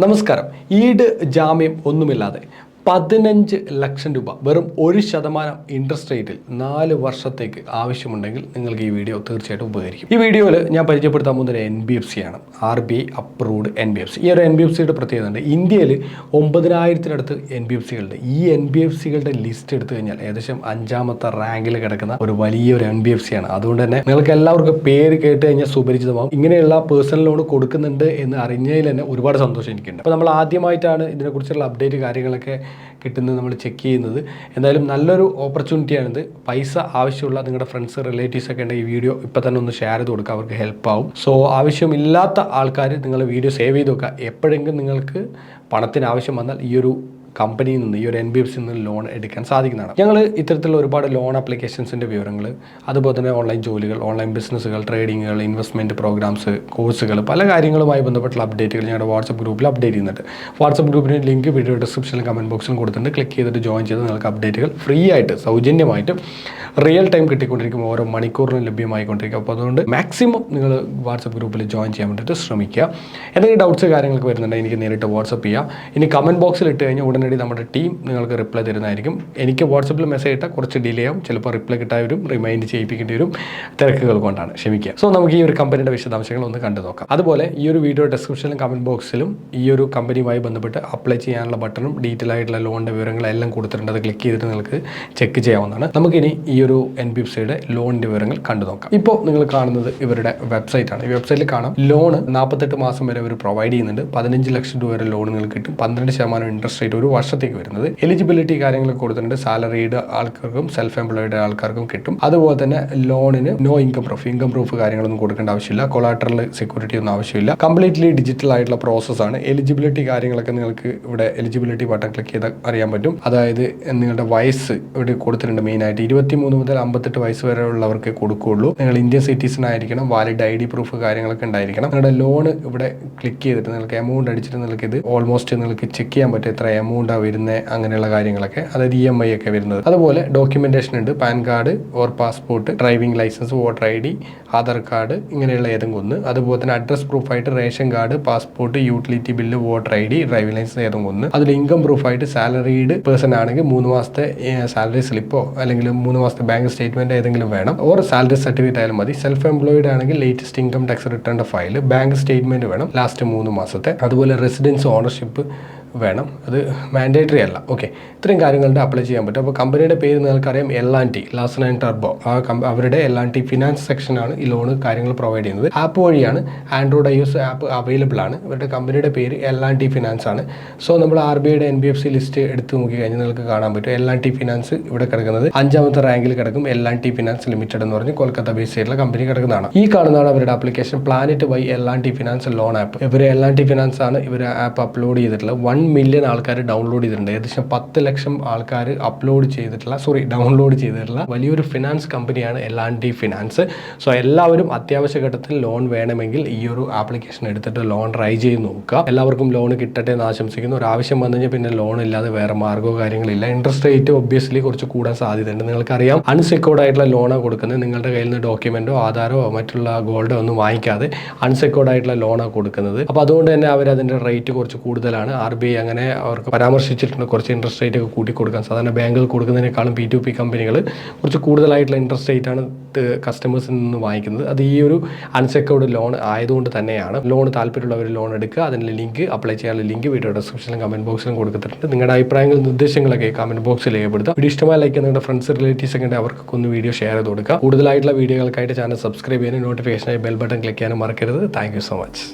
നമസ്കാരം. ഈട് ജാമ്യം ഒന്നുമില്ലാതെ 15 ലക്ഷം രൂപ വെറും 1% ഇൻട്രസ്റ്റ് റേറ്റിൽ 4 വർഷത്തേക്ക് ആവശ്യമുണ്ടെങ്കിൽ നിങ്ങൾക്ക് ഈ വീഡിയോ തീർച്ചയായിട്ടും ഉപകരിക്കും. ഈ വീഡിയോയിൽ ഞാൻ പരിചയപ്പെടുത്താൻ പോകുന്നത് NBFC ആണ്. RBI approved NBFC. ഈ ഒരു NBFCയുടെ പ്രത്യേകത ഉണ്ട്. ഇന്ത്യയിൽ 9000-നടുത്ത് NBFCകളുണ്ട്. ഈ NBFCകളുടെ ലിസ്റ്റ് എടുത്തു കഴിഞ്ഞാൽ ഏകദേശം 5ാമത്തെ റാങ്കിൽ കിടക്കുന്ന ഒരു വലിയൊരു NBFC ആണ്. അതുകൊണ്ട് തന്നെ നിങ്ങൾക്ക് എല്ലാവർക്കും പേര് കേട്ട് കഴിഞ്ഞാൽ സുപരിചിതമാവും. ഇങ്ങനെയുള്ള പേഴ്സണൽ ലോൺ കൊടുക്കുന്നുണ്ട് എന്ന് അറിഞ്ഞതിൽ തന്നെ ഒരുപാട് സന്തോഷം എനിക്കുണ്ട്. അപ്പോൾ നമ്മൾ ആദ്യമായിട്ടാണ് ഇതിനെക്കുറിച്ചുള്ള അപ്ഡേറ്റ് കാര്യങ്ങളൊക്കെ കിട്ടുന്നത് നമ്മൾ ചെക്ക് ചെയ്യുന്നത്. എന്തായാലും നല്ലൊരു ഓപ്പർച്യൂണിറ്റിയാണിത്. പൈസ ആവശ്യമുള്ള നിങ്ങളുടെ ഫ്രണ്ട്സ് റിലേറ്റീവ്സ് ഒക്കെ ഉണ്ടെങ്കിൽ ഈ വീഡിയോ ഇപ്പം തന്നെ ഒന്ന് ഷെയർ ചെയ്ത് കൊടുക്കുക, അവർക്ക് ഹെൽപ്പ് ആവും. സോ ആവശ്യമില്ലാത്ത ആൾക്കാർ നിങ്ങൾ വീഡിയോ സേവ് ചെയ്ത് വെക്കുക. എപ്പോഴെങ്കിലും നിങ്ങൾക്ക് പണത്തിന് ആവശ്യം വന്നാൽ ഈ ഒരു കമ്പനിയിൽ നിന്ന്, ഈ ഒരു NBFCയിൽ നിന്ന് ലോൺ എടുക്കാൻ സാധിക്കുന്നതാണ്. ഞങ്ങൾ ഇത്തരത്തിലുള്ള ഒരുപാട് ലോൺ ആപ്ലിക്കേഷൻസിൻ്റെ വിവരങ്ങൾ, അതുപോലെ തന്നെ ഓൺലൈൻ ജോലികൾ, ഓൺലൈൻ ബിസിനസ്സുകൾ, ട്രേഡിങ്ങുകൾ, ഇൻവെസ്റ്റ്മെൻറ്റ് പ്രോഗ്രാംസ്, കോഴ്സുകൾ, പല കാര്യങ്ങളുമായി ബന്ധപ്പെട്ടുള്ള അപ്ഡേറ്റുകൾ ഞങ്ങളുടെ വാട്സപ്പ് ഗ്രൂപ്പിൽ അപ്ഡേറ്റ് ചെയ്യുന്നുണ്ട്. വാട്സപ്പ് ഗ്രൂപ്പിൻ്റെ ലിങ്ക് വീഡിയോ ഡിസ്ക്രിപ്ഷനിലും കമൻറ്റ് ബോക്സിലും കൊടുത്തിട്ടുണ്ട്. ക്ലിക്ക് ചെയ്തിട്ട് ജോയിൻ ചെയ്ത് നിങ്ങൾക്ക് അപ്ഡേറ്റുകൾ ഫ്രീ ആയിട്ട് സൗജന്യമായിട്ട് റിയൽ ടൈം കിട്ടിക്കൊണ്ടിരിക്കും, ഓരോ മണിക്കൂറിനും ലഭ്യമായിക്കൊണ്ടിരിക്കും. അപ്പോൾ അതുകൊണ്ട് മാക്സിമം നിങ്ങൾ വാട്സപ്പ് ഗ്രൂപ്പിൽ ജോയിൻ ചെയ്യാൻ വേണ്ടിയിട്ട് ശ്രമിക്കുക. എന്തെങ്കിലും ഡൗട്ട്സ് കാര്യങ്ങളൊക്കെ വരുന്നുണ്ടെങ്കിൽ എനിക്ക് നേരിട്ട് വാട്സപ്പ് ചെയ്യുക. ഇനി കമൻറ്റ് ബോക്സിൽ ഇട്ട് കഴിഞ്ഞാൽ ഉടനടി നമ്മുടെ ടീം നിങ്ങൾക്ക് റിപ്ലൈ തരുന്നതായിരിക്കും. എനിക്ക് വാട്സപ്പിൽ മെസ്സേജ് ഇട്ടാൽ കുറച്ച് ഡിലേ ആവും, ചിലപ്പോൾ റിപ്ലൈ കിട്ടാൻ വരും, റിമൈൻഡ് ചെയ്യിപ്പിക്കേണ്ടി വരും, തിരക്കുകൾ കൊണ്ടാണ്, ക്ഷമിക്കുക. സോ നമുക്ക് ഈ ഒരു കമ്പനിയുടെ വിശദാംശങ്ങൾ ഒന്ന് കണ്ടു നോക്കാം. അതുപോലെ ഈ ഒരു വീഡിയോ ഡിസ്ക്രിപ്ഷനിലും കമൻറ്റ് ബോക്സിലും ഈ ഒരു കമ്പനിയുമായി ബന്ധപ്പെട്ട് അപ്ലൈ ചെയ്യാനുള്ള ബട്ടണും ഡീറ്റെയിൽ ആയിട്ടുള്ള ലോണിൻ്റെ വിവരങ്ങളെല്ലാം കൊടുത്തിട്ടുണ്ട്. അത് ക്ലിക്ക് ചെയ്തിട്ട് നിങ്ങൾക്ക് ചെക്ക് ചെയ്യാവുന്നതാണ്. നമുക്കിനി ഈ ഒരു NBFCയുടെ ലോണിൻ്റെ വിവരങ്ങൾ കണ്ടു നോക്കാം. ഇപ്പോൾ നിങ്ങൾ കാണുന്നത് ഇവരുടെ വെബ്സൈറ്റാണ്. ഈ വെബ്സൈറ്റിൽ കാണാം ലോണ് 48 മാസം വരെ ഇവർ പ്രൊവൈഡ് ചെയ്യുന്നുണ്ട്. 15 ലക്ഷം രൂപ വരെ ലോൺ നിങ്ങൾക്ക് കിട്ടും. 12% ഇൻട്രസ്റ്റ് റേറ്റ് ഒരു വർഷത്തേക്ക് വരുന്നത്. എലിജിബിലിറ്റി കാര്യങ്ങളൊക്കെ കൊടുത്തിട്ടുണ്ട്. സാലറീഡ് ആൾക്കാർക്കും സെൽഫ് എംപ്ലോയിഡ് ആൾക്കാർക്കും കിട്ടും. അതുപോലെ തന്നെ ലോണിന് നോ ഇൻകം പ്രൂഫ് കാര്യങ്ങളൊന്നും കൊടുക്കേണ്ട ആവശ്യമില്ല. കൊളാട്രൽ സെക്യൂരിറ്റി ഒന്നും ആവശ്യമില്ല. കംപ്ലീറ്റ്ലി ഡിജിറ്റൽ ആയിട്ടുള്ള പ്രോസസ്സാണ്. എലിജിബിലിറ്റി കാര്യങ്ങളൊക്കെ നിങ്ങൾക്ക് ഇവിടെ എലിജിബിലിറ്റി ബട്ടൺ ക്ലിക്ക് ചെയ്താൽ അറിയാൻ പറ്റും. അതായത് നിങ്ങളുടെ വയസ്സ് ഇവിടെ കൊടുത്തിട്ടുണ്ട്. മെയിനായിട്ട് 23 മുതൽ 58 വയസ്സ് വരെ ഉള്ളവർക്ക് കൊടുക്കുകയുള്ളൂ. നിങ്ങൾ ഇന്ത്യൻ സിറ്റിസൺ ആയിരിക്കണം. വാലിഡ് ID പ്രൂഫ് കാര്യങ്ങളൊക്കെ ഉണ്ടായിരിക്കണം. നിങ്ങളുടെ ലോൺ ഇവിടെ ക്ലിക്ക് ചെയ്തിട്ട് നിങ്ങൾക്ക് എമൗണ്ട് അടിച്ചിട്ട് നിങ്ങൾക്ക് ഇത് ഓൾമോസ്റ്റ് നിങ്ങൾക്ക് ചെക്ക് ചെയ്യാൻ പറ്റും എത്ര എമൗണ്ടാണ് വരുന്നത്, അങ്ങനെയുള്ള കാര്യങ്ങളൊക്കെ, അതായത് EMI ഒക്കെ വരുന്നത്. അതുപോലെ ഡോക്യുമെന്റേഷൻ ഉണ്ട്. PAN card or passport, driving licence, voter ID, Aadhaar card, ഇങ്ങനെയുള്ള ഏതെങ്കിലും ഒന്ന്. അതുപോലെ തന്നെ അഡ്രസ് പ്രൂഫായിട്ട് ration card, passport, utility bill, voter ID, driving licence ഏതെങ്കിലും ഒന്ന്. അതിൽ ഇൻകം പ്രൂഫായിട്ട് സാലറീഡ് പേഴ്സൺ ആണെങ്കിൽ 3 മാസത്തെ സാലറി സ്ലിപ്പോ അല്ലെങ്കിൽ 3 മാസത്തെ ബാങ്ക് സ്റ്റേറ്റ്മെന്റ് ഏതെങ്കിലും വേണം. ഓർ സാലറി സർട്ടിഫിക്കറ്റ് ആയാലും മതി. സെൽഫ് എംപ്ലോയിഡ് ആണെങ്കിൽ ലേറ്റസ്റ്റ് ഇൻകം ടാക്സ് റിട്ടേണിന്റെ ഫയൽ, ബാങ്ക് സ്റ്റേറ്റ്മെന്റ് വേണം ലാസ്റ്റ് 3 മാസത്തെ. അതുപോലെ റെസിഡൻസ് ഓണർഷിപ്പ് വേണം. അത് മാൻഡേറ്ററി അല്ല. ഓക്കെ, ഇത്രയും കാര്യങ്ങളുടെ അപ്ലൈ ചെയ്യാൻ പറ്റും. അപ്പോൾ കമ്പനിയുടെ പേര് നിങ്ങൾക്കറിയാം, L&T, ലാസ്റ്റ് 9 ടർബോ. അവരുടെ L&T ഫിനാൻസ് സെക്ഷനാണ് ഈ ലോണ് കാര്യങ്ങൾ പ്രൊവൈഡ് ചെയ്യുന്നത്. ആപ്പ് വഴിയാണ്. ആൻഡ്രോയിഡ് iOS ആപ്പ് അവൈലബിൾ ആണ്. ഇവരുടെ കമ്പനിയുടെ പേര് L&T ഫിനാൻസ് ആണ്. സോ നമ്മൾ RBIയുടെ NBFC ലിസ്റ്റ് എടുത്ത് നോക്കി കഴിഞ്ഞാൽ നിങ്ങൾക്ക് കാണാൻ പറ്റും L&T ഫിനാൻസ് ഇവിടെ കിടക്കുന്നത് 5ാമത്തെ റാങ്കിൽ കിടക്കും. L&T ഫിനാൻസ് ലിമിറ്റഡ് എന്ന് പറഞ്ഞ് കൊൽക്കത്ത ബേസ് ചെയ്തിട്ടുള്ള കമ്പനി കിടക്കുന്നതാണ്. ഈ കാണുന്നതാണ് അവരുടെ application, planet by L&T finance loan app. ഇവർ L&T ഫിനാൻസ് ആണ് ഇവർ ആപ്പ് അപ്ലോഡ് ചെയ്തിട്ടുള്ളത്. 1 മില്യൺ ആൾക്കാർ ഡൗൺലോഡ് ചെയ്തിട്ടുണ്ട്. ഏകദേശം 10 ലക്ഷം ആൾക്കാർ ഡൗൺലോഡ് ചെയ്തിട്ടുള്ള വലിയൊരു ഫിനാൻസ് കമ്പനിയാണ് L&T ഫിനാൻസ്. സോ എല്ലാവരും അത്യാവശ്യ ഘട്ടത്തിൽ ലോൺ വേണമെങ്കിൽ ഈ ഒരു ആപ്ലിക്കേഷൻ എടുത്തിട്ട് ലോൺ ട്രൈ ചെയ്ത് നോക്കുക. എല്ലാവർക്കും ലോൺ കിട്ടട്ടെ എന്ന് ആശംസിക്കുന്നു. ഒരു ആവശ്യം വന്നു കഴിഞ്ഞാൽ പിന്നെ ലോൺ ഇല്ലാതെ വേറെ മാർഗ്ഗമോ കാര്യങ്ങളില്ല. ഇൻട്രസ്റ്റ് റേറ്റ് ഒബ്വിയസ്ലി കുറച്ച് കൂടാൻ സാധ്യതയുണ്ട്. നിങ്ങൾക്കറിയാം, അൺസെക്യൂർഡ് ആയിട്ടുള്ള ലോണാണ് കൊടുക്കുന്നത്. നിങ്ങളുടെ കയ്യിൽ നിന്ന് ഡോക്യുമെന്റോ ആധാരോ മറ്റുള്ള ഗോൾഡോ ഒന്നും വാങ്ങിക്കാതെ അൺസെക്യൂർഡ് ആയിട്ടുള്ള ലോണാണ് കൊടുക്കുന്നത്. അപ്പോൾ അതുകൊണ്ട് തന്നെ അവർ അതിൻ്റെ റേറ്റ് കുറച്ച് കൂടുതലാണ്. RBI അങ്ങനെ അവർക്ക് പരാമർശിച്ചിട്ടുണ്ട് കുറച്ച് ഇൻട്രസ്റ്റ് റേറ്റ് ഒക്കെ കൂട്ടി കൊടുക്കാൻ. സാധാരണ ബാങ്കുകൾ കൊടുക്കുന്നതിനേക്കാളും P2P കമ്പനികൾ കുറച്ച് കൂടുതലായിട്ടുള്ള ഇൻട്രസ്റ്റ് റേറ്റ് ആണ് കസ്റ്റമേഴ്സിൽ നിന്ന് വാങ്ങിക്കുന്നത്. അത് ഈ ഒരു അൺസെക്യൂർഡ് ലോൺ ആയതുകൊണ്ട് തന്നെയാണ്. ലോൺ താല്പര്യമുള്ളവർ ലോൺ എടുക്കുക. അതിൻ്റെ ലിങ്ക്, അപ്ലൈ ചെയ്യാനുള്ള ലിങ്ക് വീഡിയോ ഡിസ്ക്രിപ്ഷനിലും കമന്റ് ബോക്സിലും കൊടുത്തിട്ടുണ്ട്. നിങ്ങളുടെ അഭിപ്രായങ്ങൾ, നിർദ്ദേശങ്ങളൊക്കെ കമന്റ് ബോക്സിൽ രേഖപ്പെടുത്തുക. വീഡിയോ ഇഷ്ടമായി ലൈക്ക് നിങ്ങളുടെ ഫ്രണ്ട്സ് റിലേറ്റീവ്സ് ഒക്കെ ഉണ്ടെങ്കിൽ അവർക്കൊക്കെ ഒന്ന് വീഡിയോ ഷെയർ ചെയ്ത് കൊടുക്കുക. കൂടുതലായിട്ടുള്ള വീഡിയോകൾക്കായിട്ട് ചാനൽ സബ്സ്ക്രൈബ് ചെയ്യാനും നോട്ടിഫിക്കേഷനായി ബെൽ ബട്ടൺ ക്ലിക്ക് ചെയ്യാനും മറക്കരുത്. Thank you so much.